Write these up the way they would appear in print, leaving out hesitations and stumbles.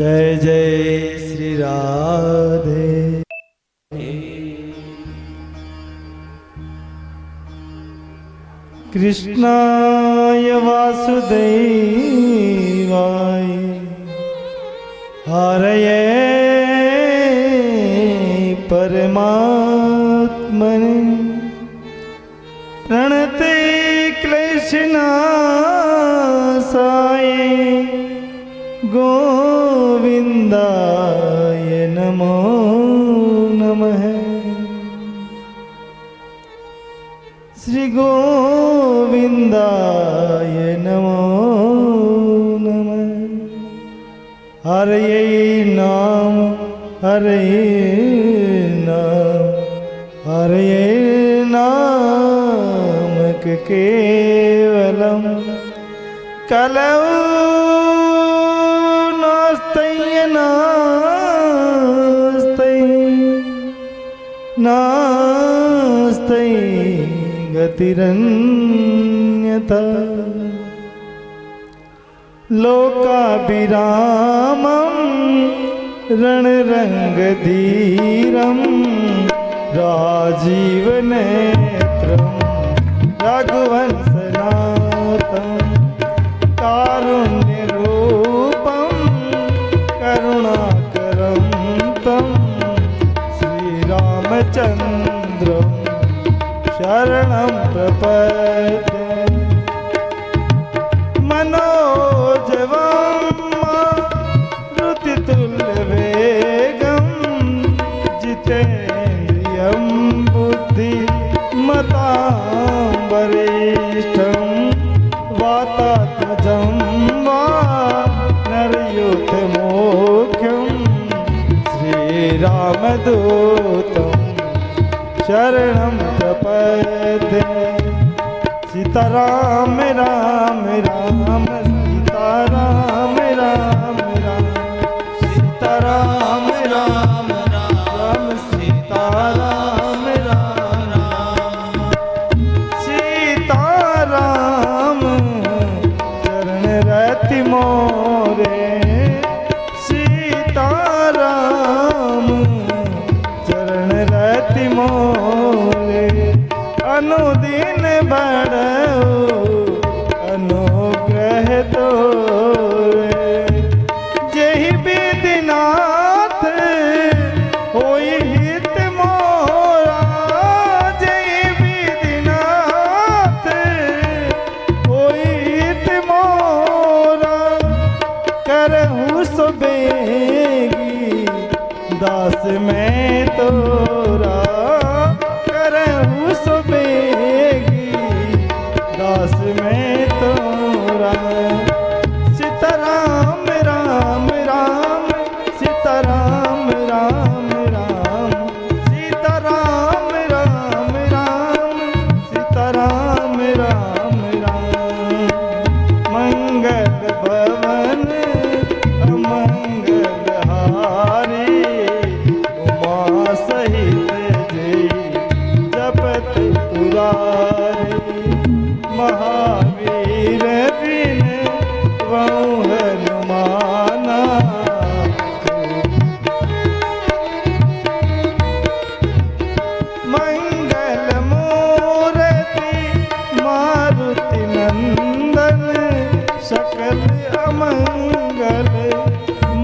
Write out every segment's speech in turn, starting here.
जय जय श्री राधे। कृष्णाय वासुदेवाय हरये परमात्मने प्रणते क्लेशनाशाय गोविंदाय नमो नमः। श्री गोविंदाय नमो नमः। हरे नाम हरे नाम हरे नाम केवलम कलौ नास्ते गतिरन्यथा लोकाभिरामं रणरङ्गधीरं राजीवनेत्रं रघुवंशनाथं कारुण्यरूपं करुणाकरं तं श्रीरामचन्द्रं शरणं प्रपद्ये। मनोजवं मारुतितुल्यवेगं जितेन्द्रियं बुद्धिमतां वरिष्ठं वातात्मजं वानरयूथमुख्यं श्रीरामदूतं शरणं प्रपद्ये। सीताराम राम राम सीताराम राम राम सीताराम राम राम सीताराम राम राम सीताराम चरण रति मोरे सीताराम चरण रति मोरे अनुदिन बढ़ो अनुग्रह तोरे जेहि विधिनाथ होई हित मोरा जेहि विधिनाथ होई हित मोरा करहु सो बेगी दास मैं तोरा करहु सो बेगी दास में तोरा। सीताराम राम राम सीताराम राम राम सीताराम राम राम सीताराम राम राम मंगल भवन अमंगल हारी उमा सहित जय जपत पुरारी महावीर बिन वहु हनुमाना मंगल मूर्ति मारुति नंदन सकल अमंगल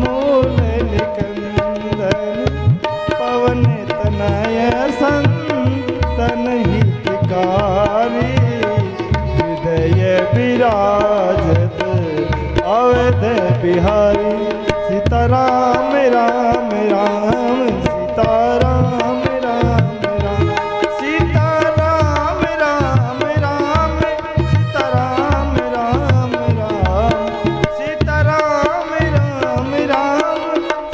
मूल निकंदन पवन तनय संतन हितकारी हृदय विराजत अवध बिहारी। सीताराम राम राम सीताराम राम राम सीताराम राम राम सीताराम राम राम सीताराम राम राम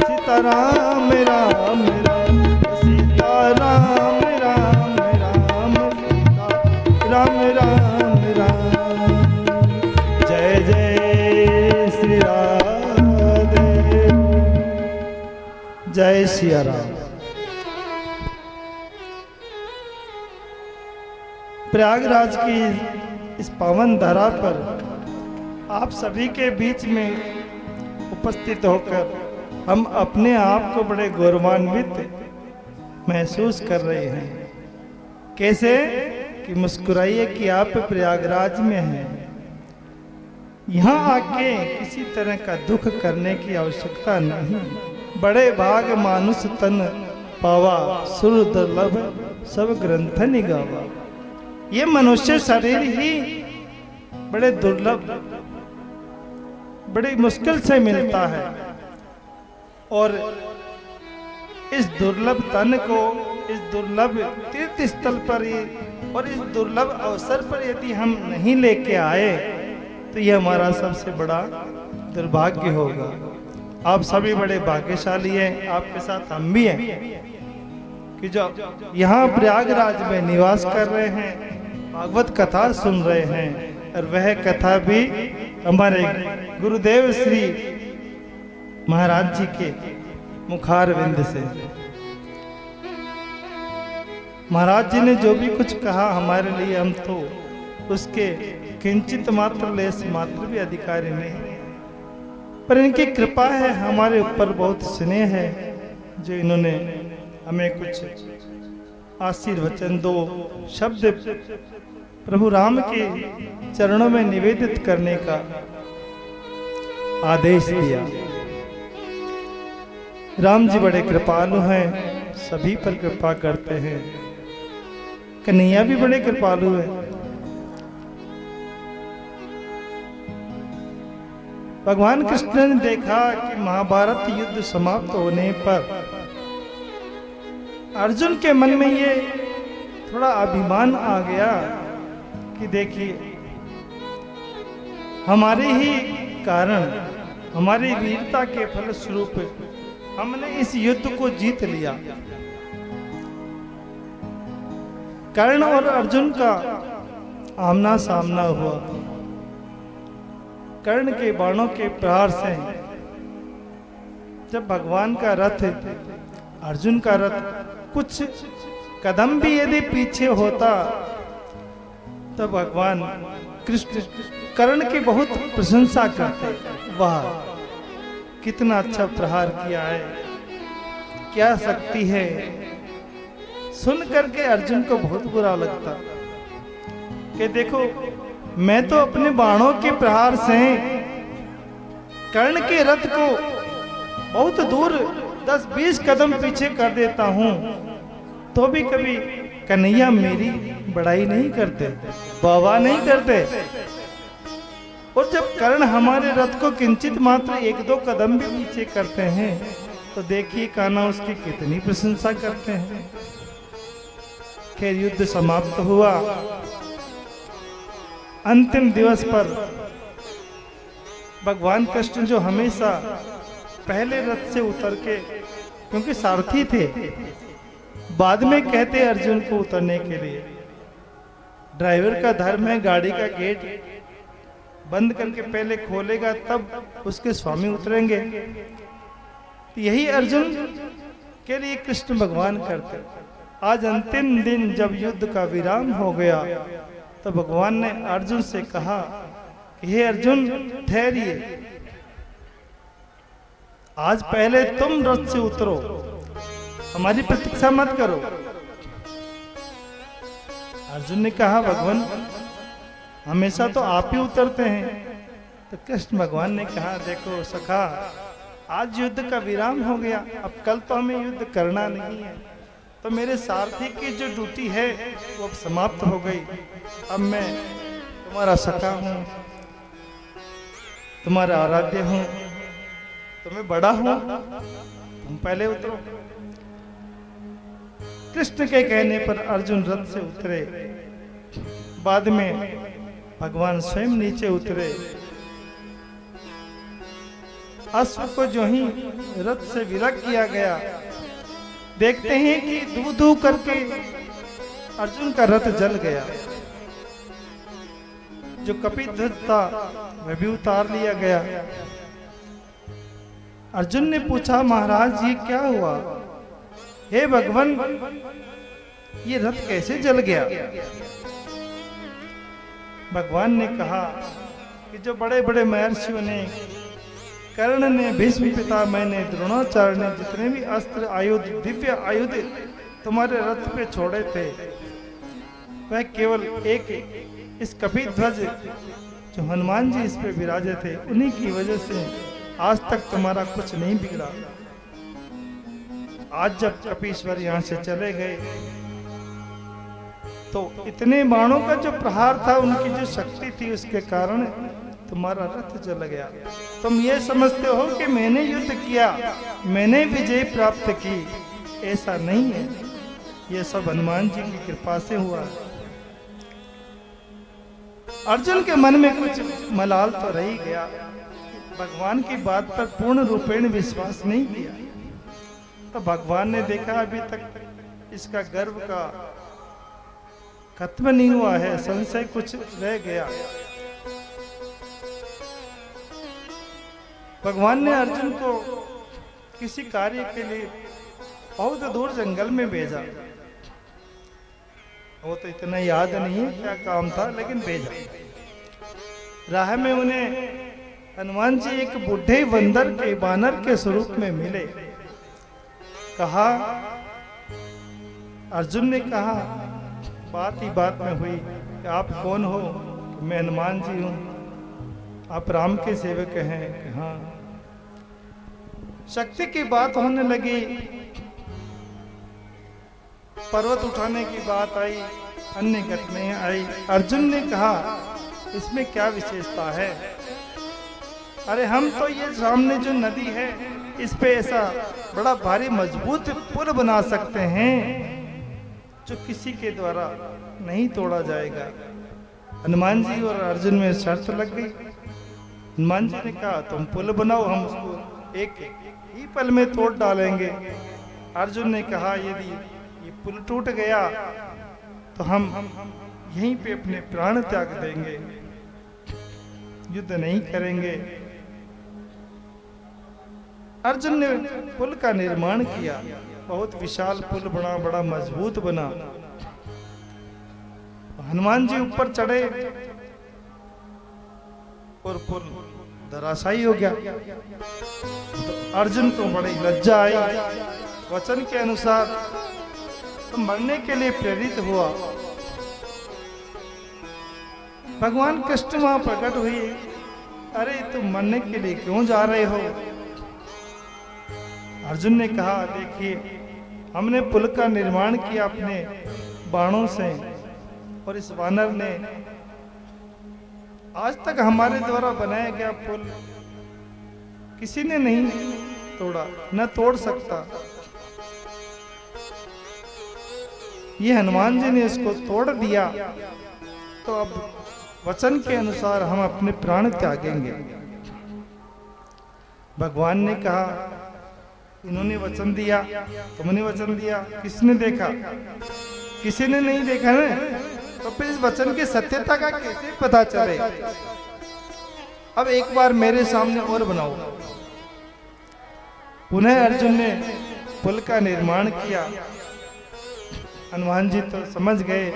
सीताराम राम राम सीताराम राम राम राम राम राम। जय जय श्री राधे। जय सिया राम। प्रयागराज की इस पावन धरा पर आप सभी के बीच में उपस्थित होकर हम अपने आप को बड़े गौरवान्वित महसूस कर रहे हैं। कैसे कि मुस्कुराइए कि आप प्रयागराज में हैं। यहाँ आके किसी तरह का दुख करने की आवश्यकता नहीं। बड़े भाग मानुष तन पावा, सुर दुर्लभ सब ग्रंथ निगावा। ये मनुष्य शरीर ही बड़े दुर्लभ, बड़ी मुश्किल से मिलता है, और इस दुर्लभ तन को, इस दुर्लभ तीर्थ स्थल पर और इस दुर्लभ अवसर पर यदि हम नहीं लेके आए तो ये हमारा सबसे बड़ा दुर्भाग्य होगा। आप सभी बड़े भाग्यशाली हैं, आपके साथ हम भी हैं कि जो यहाँ प्रयागराज में निवास कर रहे हैं, भागवत कथा सुन रहे हैं, और वह कथा भी हमारे गुरुदेव श्री महाराज जी के मुखारविंद से। महाराज जी ने जो भी कुछ कहा हमारे लिए, हम तो उसके किंचित मात्र लेस मात्र भी अधिकारी नहीं, पर इनकी कृपा है, हमारे ऊपर बहुत स्नेह है, जो इन्होंने हमें कुछ आशीर्वचन दो शब्द प्रभु राम के चरणों में निवेदित करने का आदेश दिया। राम जी बड़े कृपालु हैं, सभी पर कृपा करते हैं। कन्हैया भी बड़े कृपालु है। भगवान कृष्ण ने देखा कि महाभारत युद्ध समाप्त होने पर अर्जुन के मन में ये थोड़ा अभिमान आ गया कि देखिए हमारे ही कारण, हमारी वीरता के फलस्वरूप हमने इस युद्ध को जीत लिया। कर्ण और अर्जुन का आमना सामना हुआ। कर्ण के बाणों के प्रहार से जब भगवान का रथ, अर्जुन का रथ कुछ कदम भी यदि पीछे होता तो भगवान कृष्ण कर्ण की बहुत प्रशंसा करते। वाह, कितना अच्छा प्रहार किया है, क्या शक्ति है। सुन करके अर्जुन को बहुत बुरा लगता कि देखो मैं तो अपने बाणों के प्रहार से कर्ण के रथ को बहुत दूर 10-20 कदम पीछे कर देता हूं, तो भी कभी कन्हैया मेरी बड़ाई नहीं करते, वाह नहीं करते। और जब कर्ण हमारे रथ को किंचित मात्र 1-2 कदम भी पीछे करते हैं तो देखिए कान्हा उसकी कितनी प्रशंसा करते हैं। खैर युद्ध समाप्त हुआ। अंतिम दिवस पर भगवान कृष्ण जो हमेशा पहले रथ से उतर के, क्योंकि सारथी थे, बाद में कहते अर्जुन को उतरने के लिए, ड्राइवर का धर्म है गाड़ी का गेट बंद करके पहले खोलेगा तब उसके स्वामी उतरेंगे। यही अर्जुन के लिए कृष्ण भगवान करते। आज अंतिम दिन जब युद्ध का विराम हो गया तो भगवान ने अर्जुन से कहा कि हे अर्जुन ठहरिए, आज पहले तुम रथ से उतरो, हमारी प्रतीक्षा मत करो। अर्जुन ने कहा भगवान हमेशा तो आप ही उतरते हैं। तो कृष्ण भगवान ने कहा देखो सखा, आज युद्ध का विराम हो गया, अब कल तो हमें युद्ध करना नहीं है, तो मेरे सारथी की जो ड्यूटी है वो अब समाप्त हो गई। अब मैं तुम्हारा सखा हूँ, तुम्हारा आराध्य हूँ, तुम्हें बड़ा हूँ, तुम पहले उतरो। कृष्ण के कहने पर अर्जुन रथ से उतरे। बाद में भगवान स्वयं नीचे उतरे। अश्व को जो ही रथ से विरक किया गया, देखते हैं कि धू धू करके अर्जुन का रथ जल गया। जो कपिध्वज था वह भी उतार लिया गया। अर्जुन ने पूछा महाराज ये क्या हुआ? हे भगवान ये रथ कैसे जल गया? भगवान ने कहा कि जो बड़े बड़े महर्षियों ने कर्ण ने, भीष्म पितामह ने, द्रोणाचार्य ने जितने भी अस्त्र आयुध, दिव्य आयुध तुम्हारे रथ पे छोड़े थे, वह केवल एक इस कपिध्वज जो हनुमान जी इस पे विराजे थे, उन्हीं की वजह से आज तक तुम्हारा कुछ नहीं बिगड़ा। आज जब कपीश्वर यहाँ से चले गए तो इतने बाणों का जो प्रहार था, उनकी जो शक्ति थी, उसके कारण तुम्हारा रथ जल गया। तुम ये समझते हो कि मैंने युद्ध किया, मैंने विजय प्राप्त की, ऐसा नहीं है। ये सब हनुमान जी की कृपा से हुआ। अर्जुन के मन में कुछ मलाल तो रह ही गया, भगवान की बात पर पूर्ण रूपेण विश्वास नहीं किया। तो भगवान ने देखा अभी तक इसका गर्व का खत्म नहीं हुआ है, संशय कुछ रह गया। भगवान ने अर्जुन को किसी कार्य के लिए बहुत दूर जंगल में भेजा। वो तो इतना याद नहीं है क्या काम था, लेकिन भेजा। राह में उन्हें हनुमान जी एक बूढ़े बंदर के, बानर के स्वरूप में मिले। कहा, अर्जुन ने कहा, बात ही बात में हुई कि आप कौन हो? मैं हनुमान जी हूं। आप राम के सेवक हैं? कि हाँ। शक्ति की बात होने लगी, पर्वत उठाने की बात आई, अन्य घटनाएं आई। अर्जुन ने कहा, इसमें क्या विशेषता है? अरे हम तो ये सामने जो नदी है, इस पे ऐसा बड़ा भारी मजबूत पुल बना सकते हैं जो किसी के द्वारा नहीं तोड़ा जाएगा। हनुमान जी और अर्जुन में शर्त लग गई। हनुमान जी ने कहा, तुम पुल बनाओ, हम उसको एक ही पल में तोड़ डालेंगे। अर्जुन ने कहा, यदि ये पुल टूट गया तो हम यहीं पे अपने प्राण त्याग देंगे, युद्ध नहीं करेंगे। अर्जुन ने पुल का निर्माण किया, बहुत विशाल पुल बना, बड़ा मजबूत बना। हनुमान जी ऊपर चढ़े और पुल धराशायी हो गया। तो अर्जुन को बड़ी लज्जा आई। वचन के अनुसार तो मरने के लिए प्रेरित हुआ। भगवान कृष्ण वहां प्रकट हुए। अरे तुम मरने के लिए क्यों जा रहे हो? अर्जुन ने कहा, देखिए हमने पुल का निर्माण किया अपने बाणों से, और इस वानर ने आज तक हमारे द्वारा बनाया गया पुल किसी ने नहीं तोड़ा, न तोड़ सकता। ये हनुमान जी ने इसको तोड़ दिया, तो अब वचन के अनुसार हम अपने प्राण त्यागेंगे। भगवान ने कहा, इन्होंने वचन दिया, तुमने वचन दिया, किसने देखा? किसी ने नहीं देखा ना, तो फिर इस वचन की सत्यता का कैसे पता चले? अब एक बार मेरे सामने और बनाओ। पुनः अर्जुन ने पुल का निर्माण किया। हनुमान जी तो समझ गए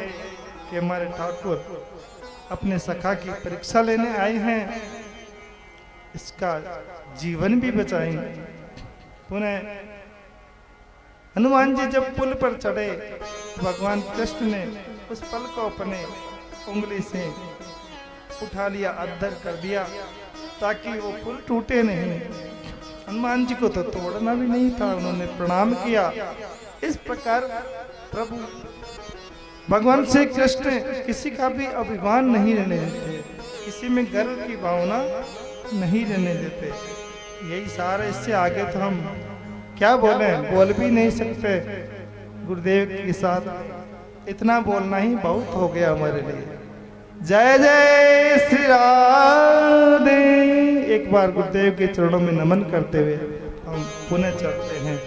कि हमारे ठाकुर अपने सखा की परीक्षा लेने आए हैं, इसका जीवन भी बचाएंगे। पुनः हनुमान जी जब पुल पर चढ़े, भगवान कृष्ण ने उस पल को अपने उंगली से उठा लिया, अद्धर कर दिया, ताकि वो पुल टूटे नहीं। हनुमान जी को तो तोड़ना भी नहीं था, उन्होंने प्रणाम किया। इस प्रकार प्रभु भगवान श्री कृष्ण किसी का भी अभिमान नहीं रहने देते, किसी में गर्व की भावना नहीं रहने देते। यही सारा, इससे आगे तो हम क्या बोले, बोल भी नहीं सकते। गुरुदेव के साथ इतना बोलना ही बहुत हो गया हमारे लिए। जय जय श्री राधे। एक बार गुरुदेव के चरणों में नमन करते हुए हम पुनः चलते हैं।